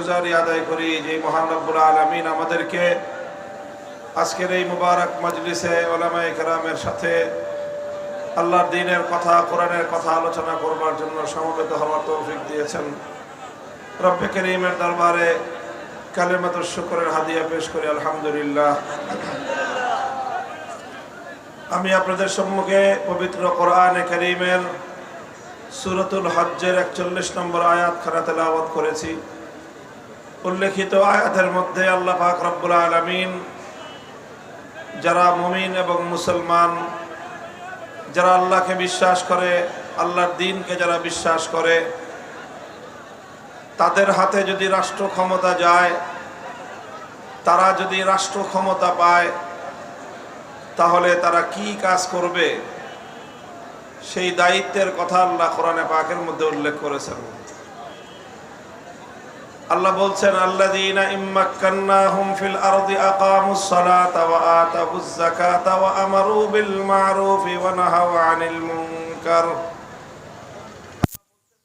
শুকরগুজারি আদায় করি যে মহান রব্বুল আলামিন আমাদেরকে আজকের এই মুবারক মজলিসে উলামায়ে কেরামের সাথে আল্লাহর দ্বীনের কথা, কোরআনের কথা আলোচনা করবার জন্য সমবেত হওয়ার তৌফিক দিয়েছেন। রব্বে করিমের দরবারে কালিমাতুশ শুকরের হাদিয়া পেশ করি আলহামদুলিল্লাহ। আমি আপনাদের সম্মুখে পবিত্র কোরআনে কারীমের সূরাতুল হজ্জের 41 নম্বর আয়াত খানা তেলাওয়াত করেছি। উল্লেখিত আয়াতের মধ্যে আল্লাহ পাক রব্বুল আলামিন যারা মুমিন এবং মুসলমান, যারা আল্লাহকে বিশ্বাস করে, আল্লাহর দ্বীনকে যারা বিশ্বাস করে, তাদের হাতে যদি রাষ্ট্র ক্ষমতা যায়, তারা যদি রাষ্ট্র ক্ষমতা পায়, তাহলে তারা কি কাজ করবে সেই দায়িত্বের কথা আল্লাহ কোরআনে পাকের মধ্যে উল্লেখ করেছেন। আল্লাহ বলছেন, আল্লাযীনা ইম্মাক্কান্নাহুম ফিল আরদি আকামুস সালাতা ওয়া আতাবুজ যাকাতা ওয়া আমারু বিল মা'রুফি ওয়া নাহাউ আনিল মুনকার